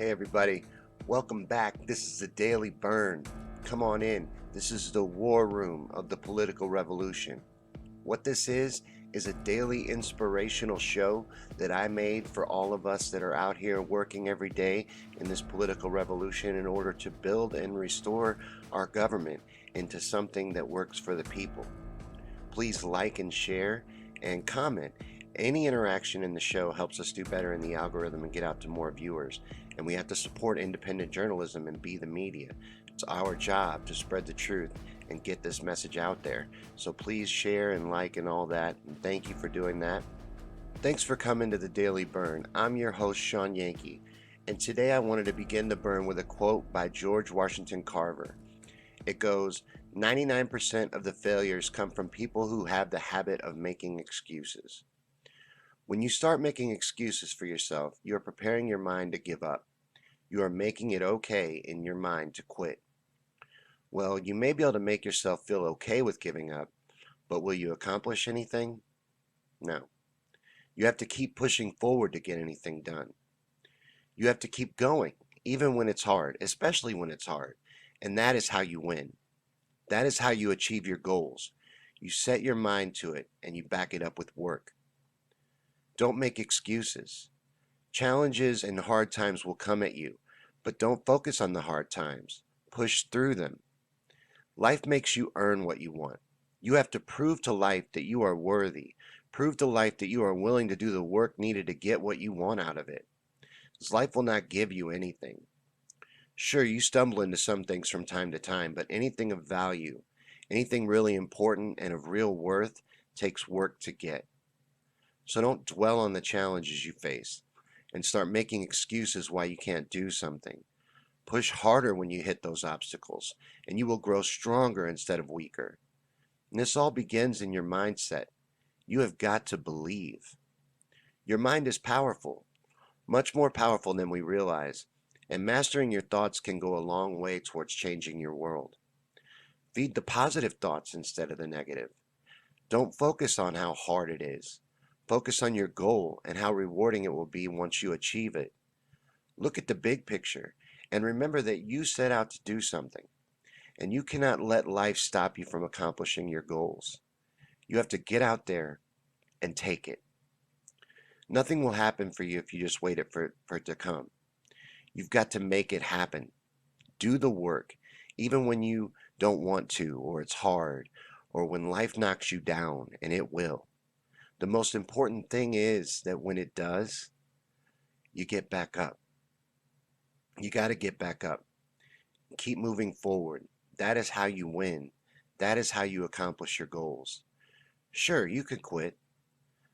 Hey everybody, welcome back. This is the Daily Bern. Come on in. This is the war room of the political revolution. What this is a daily inspirational show that I made for all of us that are out here working every day in this political revolution in order to build and restore our government into something that works for the people. Please like and share and comment. Any interaction in the show helps us do better in the algorithm and get out to more viewers. And we have to support independent journalism and be the media. It's our job to spread the truth and get this message out there. So please share and like and all that. And thank you for doing that. Thanks for coming to the Daily Bern. I'm your host, Sean Yankee. And today I wanted to begin the burn with a quote by George Washington Carver. It goes, 99% of the failures come from people who have the habit of making excuses. When you start making excuses for yourself, you are preparing your mind to give up. You are making it okay in your mind to quit. Well, you may be able to make yourself feel okay with giving up, but will you accomplish anything? No. You have to keep pushing forward to get anything done. You have to keep going, even when it's hard, especially when it's hard. And that is how you win. That is how you achieve your goals. You set your mind to it and you back it up with work. Don't make excuses. Challenges and hard times will come at you, but don't focus on the hard times. Push through them. Life makes you earn what you want. You have to prove to life that you are worthy. Prove to life that you are willing to do the work needed to get what you want out of it. Because life will not give you anything. Sure, you stumble into some things from time to time, but anything of value, anything really important and of real worth takes work to get. So don't dwell on the challenges you face and start making excuses why you can't do something. Push harder when you hit those obstacles, and you will grow stronger instead of weaker. And this all begins in your mindset. You have got to believe. Your mind is powerful, much more powerful than we realize, and mastering your thoughts can go a long way towards changing your world. Feed the positive thoughts instead of the negative. Don't focus on how hard it is. Focus on your goal and how rewarding it will be once you achieve it. Look at the big picture and remember that you set out to do something, and you cannot let life stop you from accomplishing your goals. You have to get out there and take it. Nothing will happen for you if you just wait for it to come. You've got to make it happen. Do the work, even when you don't want to, or it's hard, or when life knocks you down, and it will. The most important thing is that when it does, you get back up. You got to get back up. Keep moving forward. That is how you win. That is how you accomplish your goals. Sure, you could quit.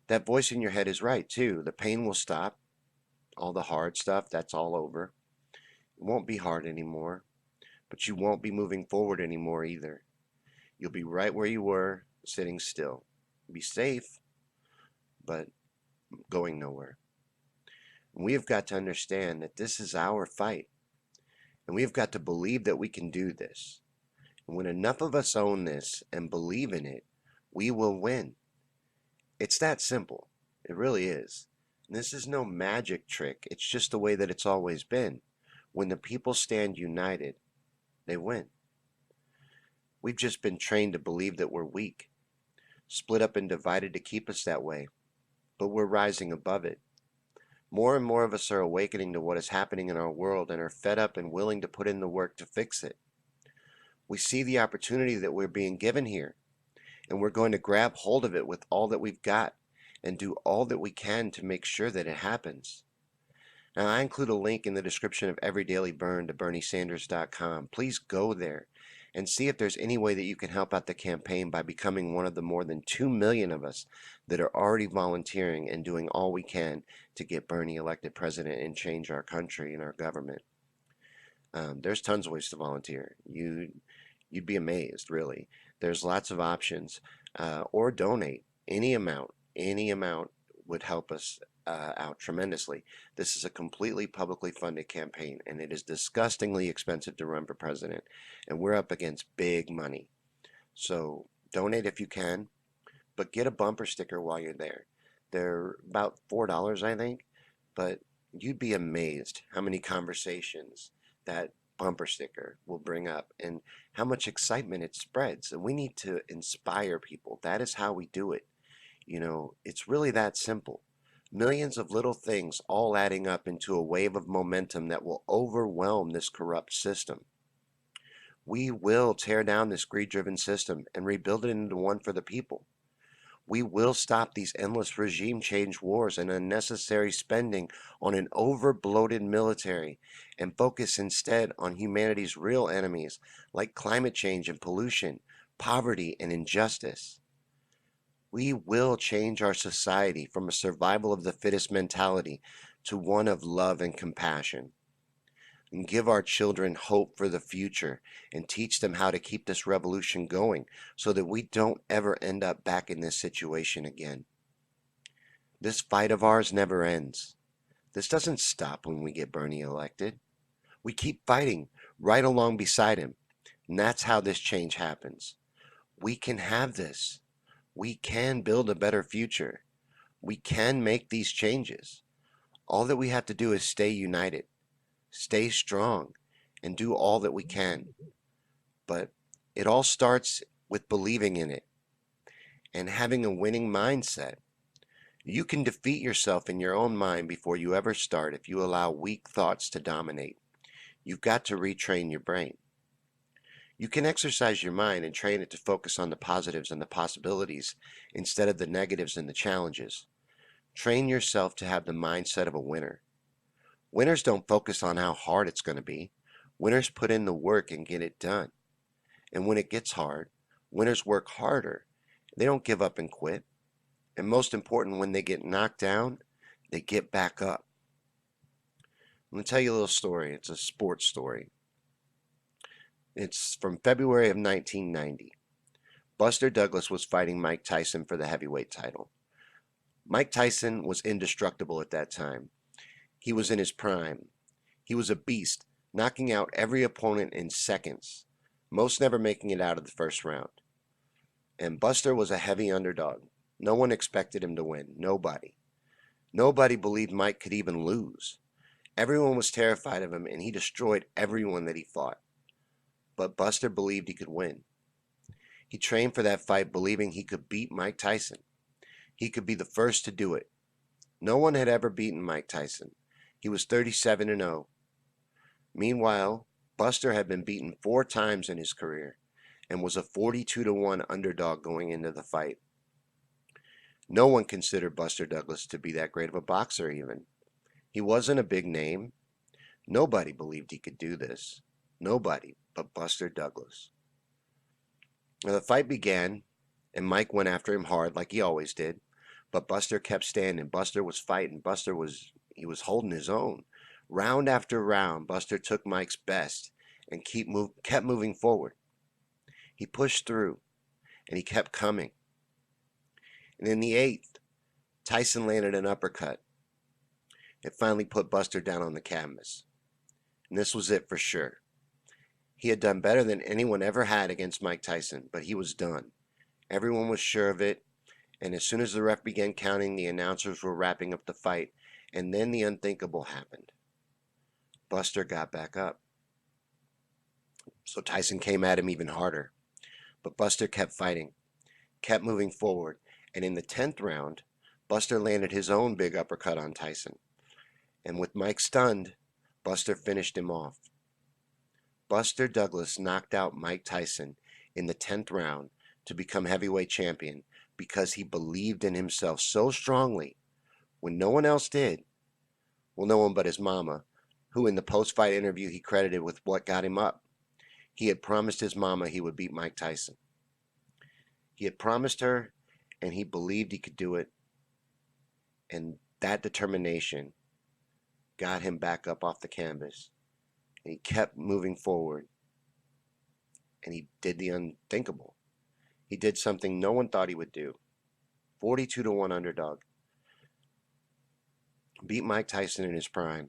That voice in your head is right, too. The pain will stop. All the hard stuff, that's all over. It won't be hard anymore. But you won't be moving forward anymore either. You'll be right where you were, sitting still. Be safe, but going nowhere. And we have got to understand that this is our fight. And we have got to believe that we can do this. And when enough of us own this and believe in it, we will win. It's that simple. It really is. And this is no magic trick. It's just the way that it's always been. When the people stand united, they win. We've just been trained to believe that we're weak, split up and divided to keep us that way. But we're rising above it. More and more of us are awakening to what is happening in our world and are fed up and willing to put in the work to fix it. We see the opportunity that we're being given here, and we're going to grab hold of it with all that we've got and do all that we can to make sure that it happens. Now, I include a link in the description of every Daily Bern to BernieSanders.com. Please go there and see if there's any way that you can help out the campaign by becoming one of the more than 2 million of us that are already volunteering and doing all we can to get Bernie elected president and change our country and our government. There's tons of ways to volunteer. You'd be amazed, really. There's lots of options, or donate any amount. Any amount would help us out tremendously. This is a completely publicly funded campaign, and it is disgustingly expensive to run for president, and we're up against big money. So donate if you can, but get a bumper sticker while you're there. They're about $4, I think, but You'd be amazed how many conversations that bumper sticker will bring up and how much excitement it spreads. And we need to inspire people. That is how we do it. It's really that simple. Millions of little things all adding up into a wave of momentum that will overwhelm this corrupt system. We will tear down this greed-driven system and rebuild it into one for the people. We will stop these endless regime change wars and unnecessary spending on an over-bloated military and focus instead on humanity's real enemies like climate change and pollution, poverty and injustice. We will change our society from a survival of the fittest mentality to one of love and compassion, and give our children hope for the future and teach them how to keep this revolution going so that we don't ever end up back in this situation again. This fight of ours never ends. This doesn't stop when we get Bernie elected. We keep fighting right along beside him, and that's how this change happens. We can have this. We can build a better future. We can make these changes. All that we have to do is stay united, stay strong, and do all that we can. But it all starts with believing in it and having a winning mindset. You can defeat yourself in your own mind before you ever start if you allow weak thoughts to dominate. You've got to retrain your brain. You can exercise your mind and train it to focus on the positives and the possibilities instead of the negatives and the challenges. Train yourself to have the mindset of a winner. Winners don't focus on how hard it's going to be. Winners put in the work and get it done. And when it gets hard, winners work harder. They don't give up and quit. And most important, when they get knocked down, they get back up. I'm going to tell you a little story. It's a sports story. It's from February of 1990. Buster Douglas was fighting Mike Tyson for the heavyweight title. Mike Tyson was indestructible at that time. He was in his prime. He was a beast, knocking out every opponent in seconds, most never making it out of the first round. And Buster was a heavy underdog. No one expected him to win. Nobody. Nobody believed Mike could even lose. Everyone was terrified of him, and he destroyed everyone that he fought. But Buster believed he could win. He trained for that fight believing he could beat Mike Tyson. He could be the first to do it. No one had ever beaten Mike Tyson. He was 37-0. Meanwhile, Buster had been beaten 4 times in his career and was a 42-1 underdog going into the fight. No one considered Buster Douglas to be that great of a boxer even. He wasn't a big name. Nobody believed he could do this. Nobody but Buster Douglas. Now the fight began, and Mike went after him hard like he always did, but Buster kept standing. Buster was fighting. He was holding his own. Round after round, Buster took Mike's best and kept moving forward. He pushed through, and he kept coming. And in the 8th, Tyson landed an uppercut. It finally put Buster down on the canvas. And this was it for sure. He had done better than anyone ever had against Mike Tyson, but he was done. Everyone was sure of it, and as soon as the ref began counting, the announcers were wrapping up the fight, and then the unthinkable happened. Buster got back up. So Tyson came at him even harder. But Buster kept fighting, kept moving forward, and in the 10th round, Buster landed his own big uppercut on Tyson. And with Mike stunned, Buster finished him off. Buster Douglas knocked out Mike Tyson in the 10th round to become heavyweight champion because he believed in himself so strongly when no one else did. Well, no one but his mama, who in the post-fight interview he credited with what got him up. He had promised his mama he would beat Mike Tyson. He had promised her, and he believed he could do it. And that determination got him back up off the canvas. And he kept moving forward. And he did the unthinkable. He did something no one thought he would do. 42-1 underdog. Beat Mike Tyson in his prime.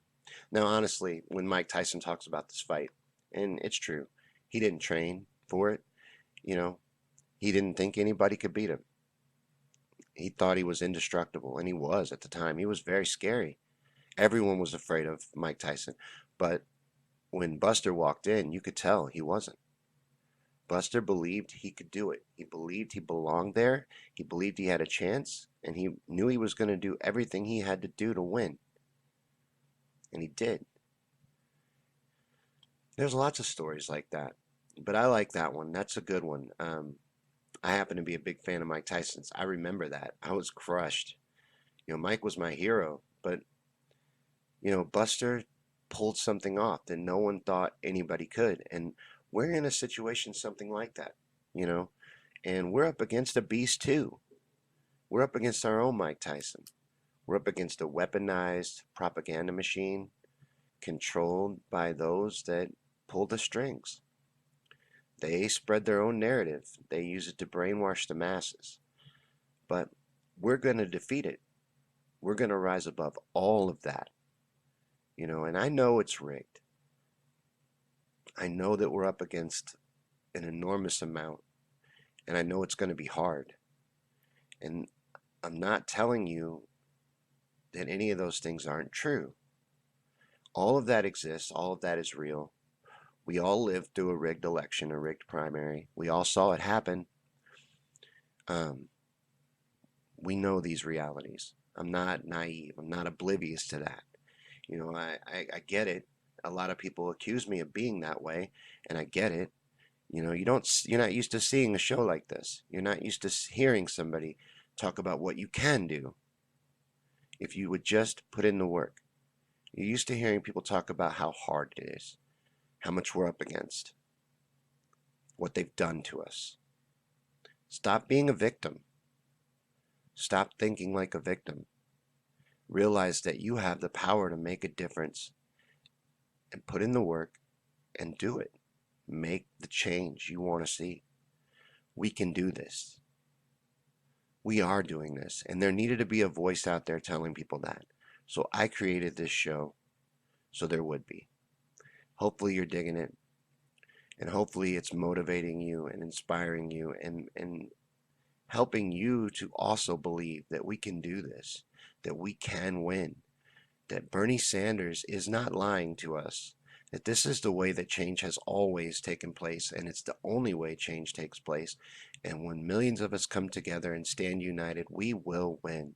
Now, honestly, when Mike Tyson talks about this fight, and it's true, he didn't train for it. He didn't think anybody could beat him. He thought he was indestructible, and he was at the time. He was very scary. Everyone was afraid of Mike Tyson. But when Buster walked in, you could tell he wasn't. Buster believed he could do it. He believed he belonged there. He believed he had a chance, and he knew he was going to do everything he had to do to win. And he did. There's lots of stories like that, but I like that one. That's a good one. I happen to be a big fan of Mike Tyson's. I remember that. I was crushed. Mike was my hero, but Buster pulled something off that no one thought anybody could. And we're in a situation something like that, you know, and we're up against a beast too. We're up against our own Mike Tyson. We're up against a weaponized propaganda machine controlled by those that pull the strings. They spread their own narrative. They use it to brainwash the masses. But we're going to defeat it. We're going to rise above all of that. And I know it's rigged. I know that we're up against an enormous amount, and I know it's going to be hard. And I'm not telling you that any of those things aren't true. All of that exists. All of that is real. We all lived through a rigged election, a rigged primary. We all saw it happen. We know these realities. I'm not naive. I'm not oblivious to that. I get it. A lot of people accuse me of being that way, and I get it. You're not used to seeing a show like this. You're not used to hearing somebody talk about what you can do if you would just put in the work. You're used to hearing people talk about how hard it is, how much we're up against, what they've done to us. Stop being a victim. Stop thinking like a victim. Realize that you have the power to make a difference and put in the work and do it. Make the change you want to see. We can do this. We are doing this, and there needed to be a voice out there telling people that. So I created this show so there would be. Hopefully you're digging it, and hopefully it's motivating you and inspiring you and helping you to also believe that we can do this, that we can win, that Bernie Sanders is not lying to us, that this is the way that change has always taken place, and it's the only way change takes place. And when millions of us come together and stand united, we will win.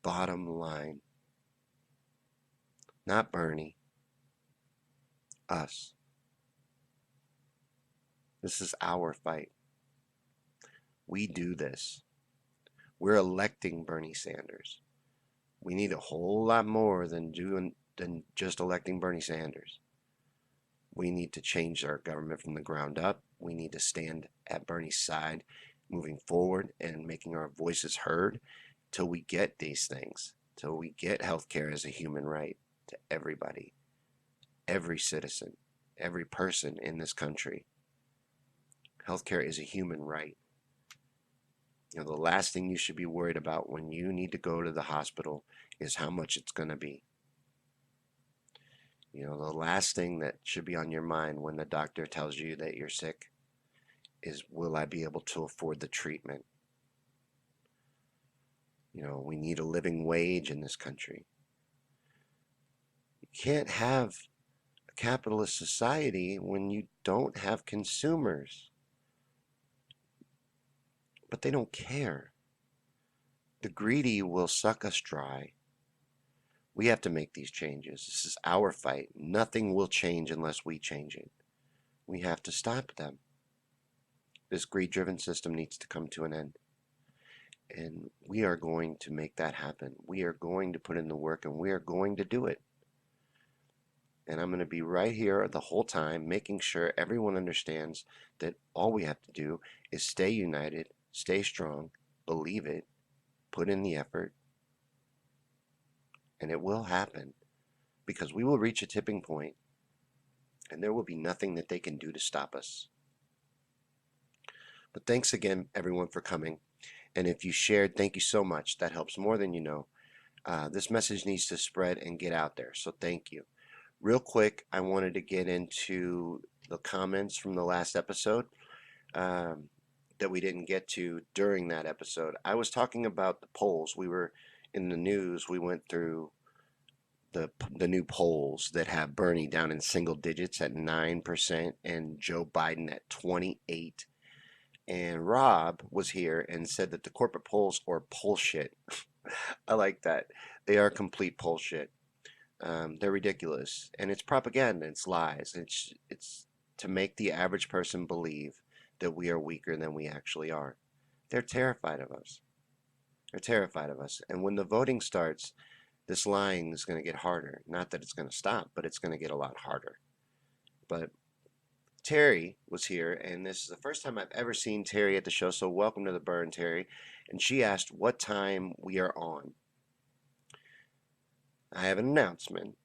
Bottom line. Not Bernie. Us. This is our fight. We do this. We're electing Bernie Sanders. We need a whole lot more than just electing Bernie Sanders. We need to change our government from the ground up. We need to stand at Bernie's side moving forward and making our voices heard till we get these things, till we get healthcare as a human right to everybody, every citizen, every person in this country. Healthcare is a human right. The last thing you should be worried about when you need to go to the hospital is how much it's going to be. The last thing that should be on your mind when the doctor tells you that you're sick is, will I be able to afford the treatment? We need a living wage in this country. You can't have a capitalist society when you don't have consumers. But they don't care. The greedy will suck us dry. We have to make these changes. This is our fight. Nothing will change unless we change it. We have to stop them. This greed-driven system needs to come to an end. And we are going to make that happen. We are going to put in the work, and we are going to do it. And I'm going to be right here the whole time, making sure everyone understands that all we have to do is stay united, stay strong, believe it, put in the effort, and it will happen, because we will reach a tipping point and there will be nothing that they can do to stop us. But thanks again, everyone, for coming. And if you shared, thank you so much. That helps more than you know. This message needs to spread and get out there, so thank you. Real quick, I wanted to get into the comments from the last episode that we didn't get to during that episode. I was talking about the polls. We were in the news. We went through the new polls that have Bernie down in single digits at 9% and Joe Biden at 28. And Rob was here and said that the corporate polls are bullshit. I like that. They are complete bullshit. They're ridiculous, and it's propaganda. It's lies. It's to make the average person believe that we are weaker than we actually are. They're terrified of us. They're terrified of us. And when the voting starts, this lying is going to get harder. Not that it's going to stop, but it's going to get a lot harder. But Terry was here, and this is the first time I've ever seen Terry at the show, so welcome to the Bern, Terry. And she asked what time we are on. I have an announcement.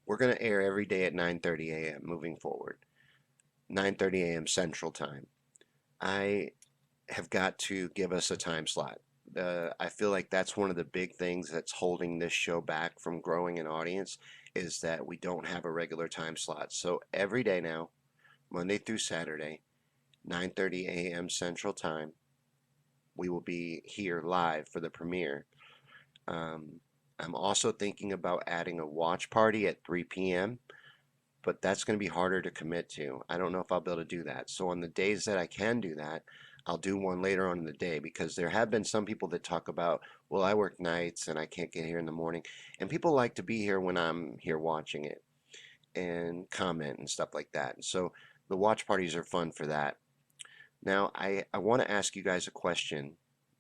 We're going to air every day at 9:30 a.m. moving forward. 9:30 a.m. Central Time. I have got to give us a time slot. I feel like that's one of the big things that's holding this show back from growing an audience is that we don't have a regular time slot. So every day now, Monday through Saturday, 9:30 a.m. Central Time, we will be here live for the premiere. I'm also thinking about adding a watch party at 3 p.m., but that's going to be harder to commit to. I don't know if I'll be able to do that. So on the days that I can do that, I'll do one later on in the day because there have been some people that talk about, well, I work nights and I can't get here in the morning. And people like to be here when I'm here watching it and comment and stuff like that. So the watch parties are fun for that. Now, I want to ask you guys a question,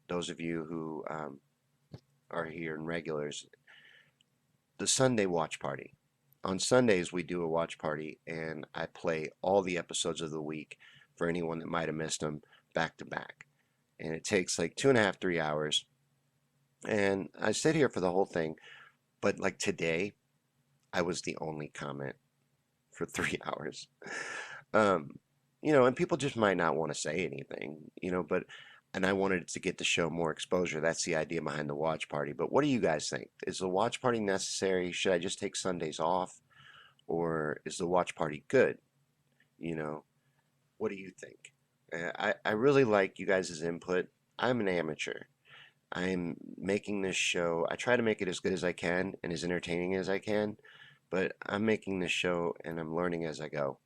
those of you who are here and regulars. The Sunday watch party. On Sundays, we do a watch party, and I play all the episodes of the week for anyone that might have missed them back to back. And it takes like 2.5, 3 hours. And I sit here for the whole thing, but like today, I was the only comment for 3 hours. And people just might not want to say anything, and I wanted to get the show more exposure. That's the idea behind the watch party. But what do you guys think? Is the watch party necessary? Should I just take Sundays off? Or is the watch party good? What do you think? I really like you guys' input. I'm an amateur. I'm making this show. I try to make it as good as I can and as entertaining as I can, but I'm making this show and I'm learning as I go.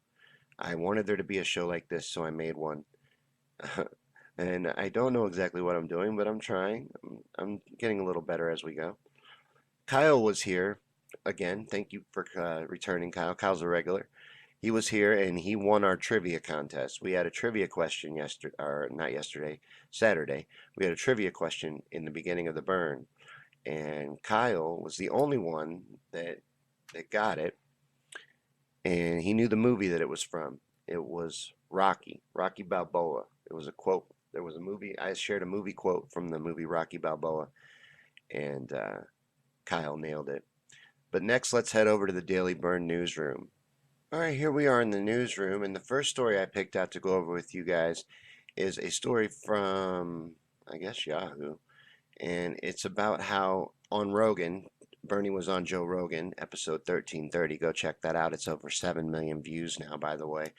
I wanted there to be a show like this, so I made one. And I don't know exactly what I'm doing, but I'm trying. I'm getting a little better as we go. Kyle was here again. Thank you for returning, Kyle. Kyle's a regular. He was here and he won our trivia contest. We had a trivia question yesterday, or not yesterday, Saturday. We had a trivia question in the beginning of the burn, and Kyle was the only one that got it, and he knew the movie that it was from. It was Rocky Balboa. It was a quote. There was a movie. I shared a movie quote from the movie Rocky Balboa, and Kyle nailed it. But next, let's head over to the Daily Bern Newsroom. All right, here we are in the newsroom, and the first story I picked out to go over with you guys is a story from, I guess, Yahoo, and it's about how on Rogan, Bernie was on Joe Rogan, episode 1330. Go check that out. It's over 7 million views now, by the way.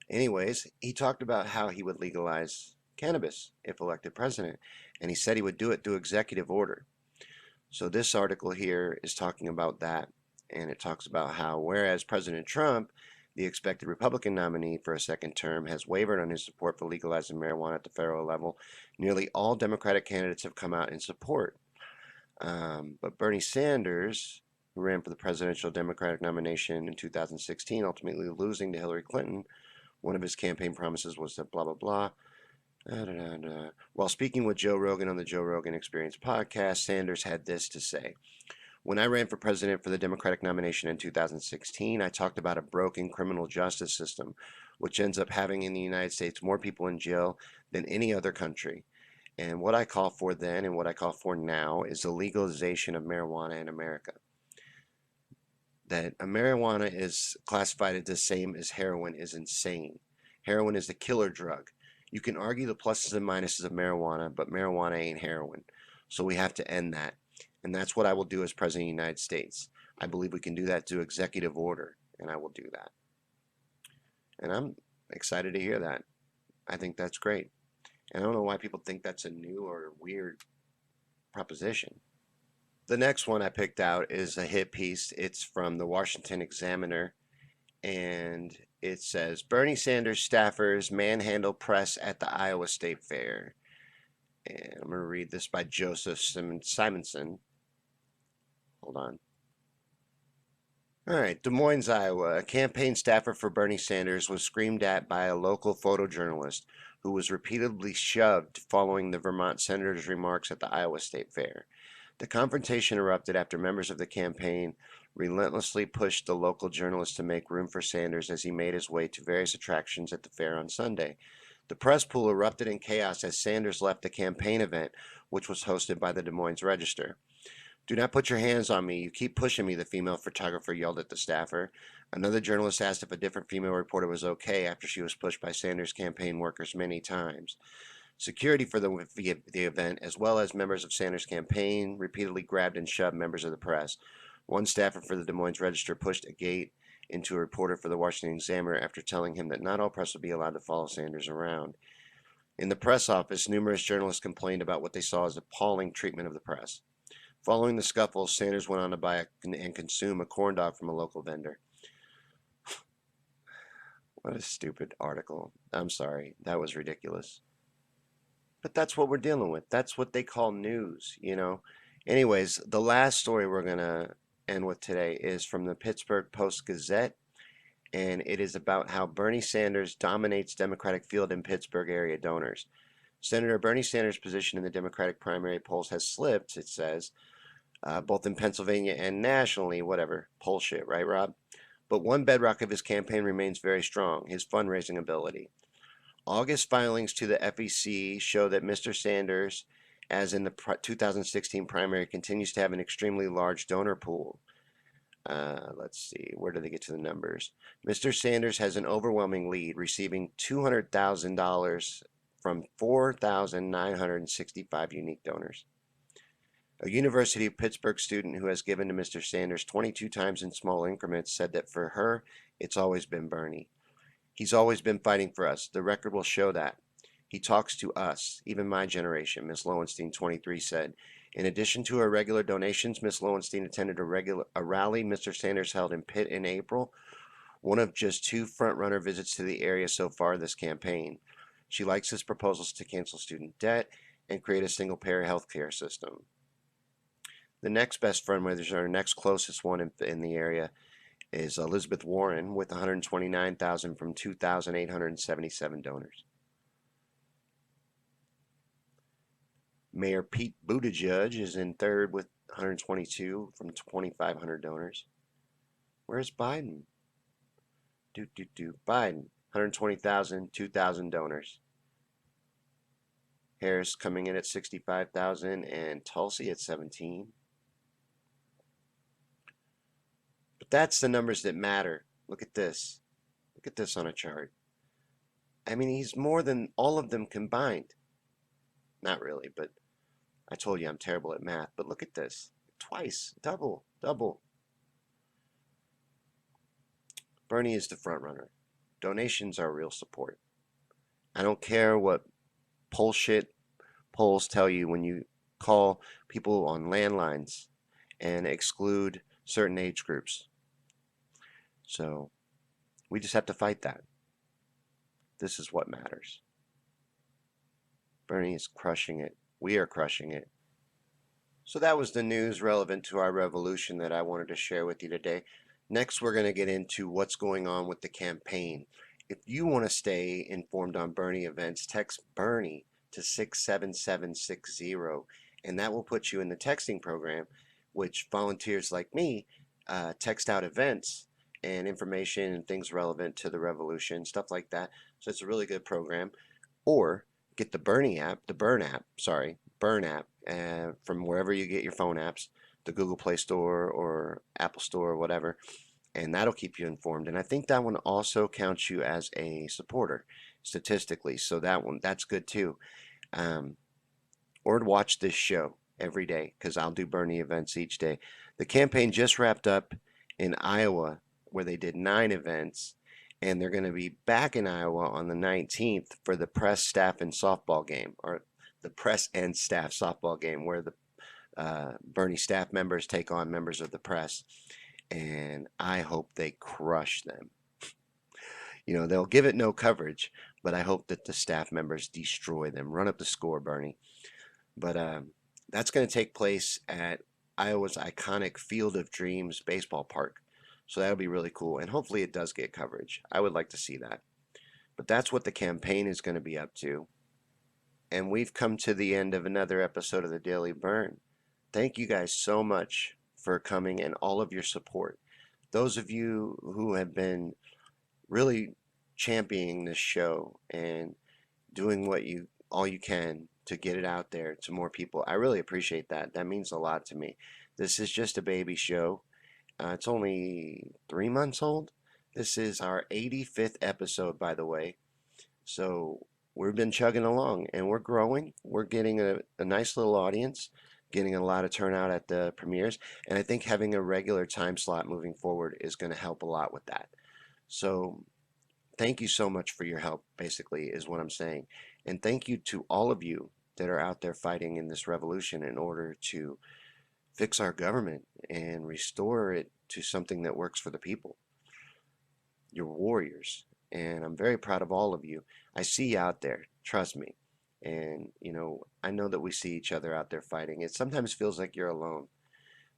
Anyways, he talked about how he would legalize cannabis if elected president, and he said he would do it through executive order. So this article here is talking about that, and it talks about how whereas President Trump, the expected Republican nominee for a second term, has wavered on his support for legalizing marijuana at the federal level, nearly all Democratic candidates have come out in support. But Bernie Sanders, who ran for the presidential Democratic nomination in 2016, ultimately losing to Hillary Clinton, one of his campaign promises was that blah, blah, blah. While speaking with Joe Rogan on the Joe Rogan Experience podcast, Sanders had this to say. When I ran for president for the Democratic nomination in 2016, I talked about a broken criminal justice system, which ends up having in the United States more people in jail than any other country. And what I call for then and what I call for now is the legalization of marijuana in America. That marijuana is classified as the same as heroin is insane. Heroin is the killer drug. You can argue the pluses and minuses of marijuana, but marijuana ain't heroin. So we have to end that. And that's what I will do as President of the United States. I believe we can do that through executive order, and I will do that. And I'm excited to hear that. I think that's great. And I don't know why people think that's a new or weird proposition. The next one I picked out is a hit piece. It's from the Washington Examiner, and it says Bernie Sanders staffers manhandle press at the Iowa State Fair. And I'm going to read this by Joseph Simonson. Hold on. All right, Des Moines, Iowa. A campaign staffer for Bernie Sanders was screamed at by a local photojournalist who was repeatedly shoved following the Vermont senator's remarks at the Iowa State Fair. The confrontation erupted after members of the campaign relentlessly pushed the local journalist to make room for Sanders as he made his way to various attractions at the fair on Sunday. The press pool erupted in chaos as Sanders left the campaign event, which was hosted by the Des Moines Register. "Do not put your hands on me. You keep pushing me," the female photographer yelled at the staffer. Another journalist asked if a different female reporter was okay after she was pushed by Sanders' campaign workers many times. Security for the event, as well as members of Sanders' campaign, repeatedly grabbed and shoved members of the press. One staffer for the Des Moines Register pushed a gate into a reporter for the Washington Examiner after telling him that not all press would be allowed to follow Sanders around. In the press office, numerous journalists complained about what they saw as appalling treatment of the press. Following the scuffle, Sanders went on to buy and consume a corn dog from a local vendor. What a stupid article. I'm sorry. That was ridiculous. But that's what we're dealing with. That's what they call news, you know. Anyways, the last story we're going to end with today is from the Pittsburgh Post-Gazette, and it is about how Bernie Sanders dominates Democratic field in Pittsburgh area donors. Senator Bernie Sanders' position in the Democratic primary polls has slipped, it says, both in Pennsylvania and nationally, whatever, poll shit, right, Rob? But one bedrock of his campaign remains very strong, his fundraising ability. August filings to the FEC show that Mr. Sanders, as in the 2016 primary, continues to have an extremely large donor pool. Let's see, where do they get to the numbers? Mr. Sanders has an overwhelming lead, receiving $200,000 from 4,965 unique donors. A University of Pittsburgh student who has given to Mr. Sanders 22 times in small increments said that for her, it's always been Bernie. "He's always been fighting for us. The record will show that. He talks to us, even my generation," Miss Lowenstein, 23, said. In addition to her regular donations, Miss Lowenstein attended a rally Mr. Sanders held in Pitt in April, one of just 2 front-runner visits to the area so far this campaign. She likes his proposals to cancel student debt and create a single-payer health care system. The next best fundraiser, our next closest one in the area, is Elizabeth Warren with $129,000 from 2,877 donors. Mayor Pete Buttigieg is in third with 122 from 2,500 donors. Where's Biden? Biden, 120,000, 2,000 donors. Harris coming in at 65,000 and Tulsi at 17. But that's the numbers that matter. Look at this. Look at this on a chart. I mean, he's more than all of them combined. Not really, but I told you I'm terrible at math. But look at this. Twice. Double. Bernie is the front runner. Donations are real support. I don't care what bullshit polls tell you when you call people on landlines and exclude certain age groups. So we just have to fight that. This is what matters. Bernie is crushing it. We are crushing it. So that was the news relevant to our revolution that I wanted to share with you today. Next, we're going to get into what's going on with the campaign. If you want to stay informed on Bernie events, text Bernie to 67760, and that will put you in the texting program, which volunteers like me text out events and information and things relevant to the revolution, stuff like that. So it's a really good program. Or get the Bern app from wherever you get your phone apps, the Google Play Store or Apple Store or whatever, and that'll keep you informed. And I think that one also counts you as a supporter statistically, so that's good too. Or to watch this show every day, because I'll do Bernie events each day. The campaign just wrapped up in Iowa, where they did 9 events, and they're going to be back in Iowa on the 19th for the press, staff, and softball game, or the press and staff softball game, where the Bernie staff members take on members of the press, and I hope they crush them. They'll give it no coverage, but I hope that the staff members destroy them. Run up the score, Bernie. But that's going to take place at Iowa's iconic Field of Dreams baseball park. So that'll be really cool. And hopefully it does get coverage. I would like to see that. But that's what the campaign is going to be up to. And we've come to the end of another episode of the Daily Bern. Thank you guys so much for coming and all of your support. Those of you who have been really championing this show and doing all you can to get it out there to more people. I really appreciate that. That means a lot to me. This is just a baby show. It's only 3 months old. This is our 85th episode, by the way. So we've been chugging along and we're growing. We're getting a nice little audience, getting a lot of turnout at the premieres. And I think having a regular time slot moving forward is going to help a lot with that. So thank you so much for your help, basically, is what I'm saying. And thank you to all of you that are out there fighting in this revolution in order to fix our government and restore it to something that works for the people. You're warriors. And I'm very proud of all of you. I see you out there, trust me. And, I know that we see each other out there fighting. It sometimes feels like you're alone.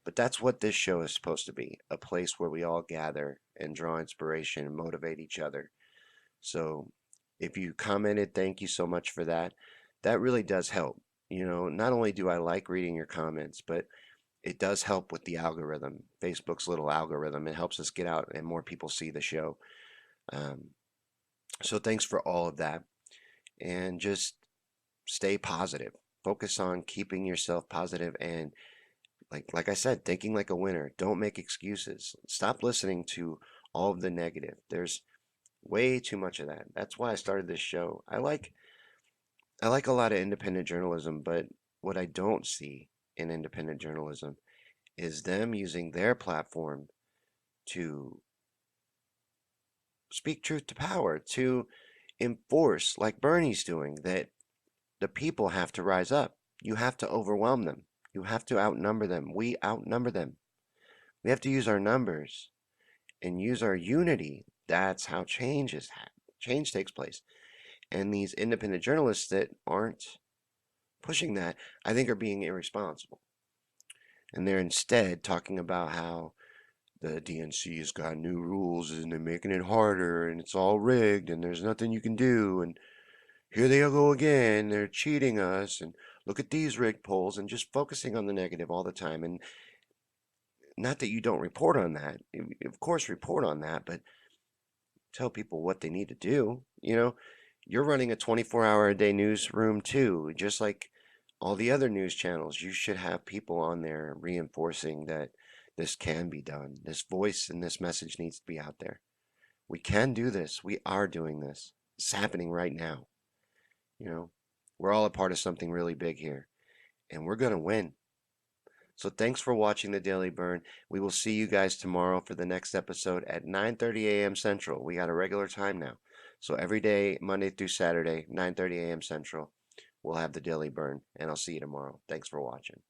But that's what this show is supposed to be, a place where we all gather and draw inspiration and motivate each other. So if you commented, thank you so much for that. That really does help. Not only do I like reading your comments, but it does help with the algorithm, Facebook's little algorithm. It helps us get out and more people see the show. So thanks for all of that. And just stay positive. Focus on keeping yourself positive and like I said, thinking like a winner. Don't make excuses. Stop listening to all of the negative. There's way too much of that. That's why I started this show. I like a lot of independent journalism, but what I don't see in independent journalism is them using their platform to speak truth to power, to enforce, like Bernie's doing, that the people have to rise up. You have to overwhelm them. You have to outnumber them. We outnumber them. We have to use our numbers and use our unity. That's how change takes place. And these independent journalists that aren't pushing that, I think, are being irresponsible. And they're instead talking about how the DNC has got new rules and they're making it harder and it's all rigged and there's nothing you can do and here they go again, they're cheating us and look at these rigged polls, and just focusing on the negative all the time. And not that you don't report on that, of course report on that, but tell people what they need to do. You're running a 24-hour-a-day newsroom too, just like all the other news channels. You should have people on there reinforcing that this can be done. This voice and this message needs to be out there. We can do this. We are doing this. It's happening right now. We're all a part of something really big here, and we're going to win. So thanks for watching the Daily Bern. We will see you guys tomorrow for the next episode at 9:30 a.m. Central. We got a regular time now. So every day, Monday through Saturday, 9:30 a.m. Central, we'll have the Daily Bern, and I'll see you tomorrow. Thanks for watching.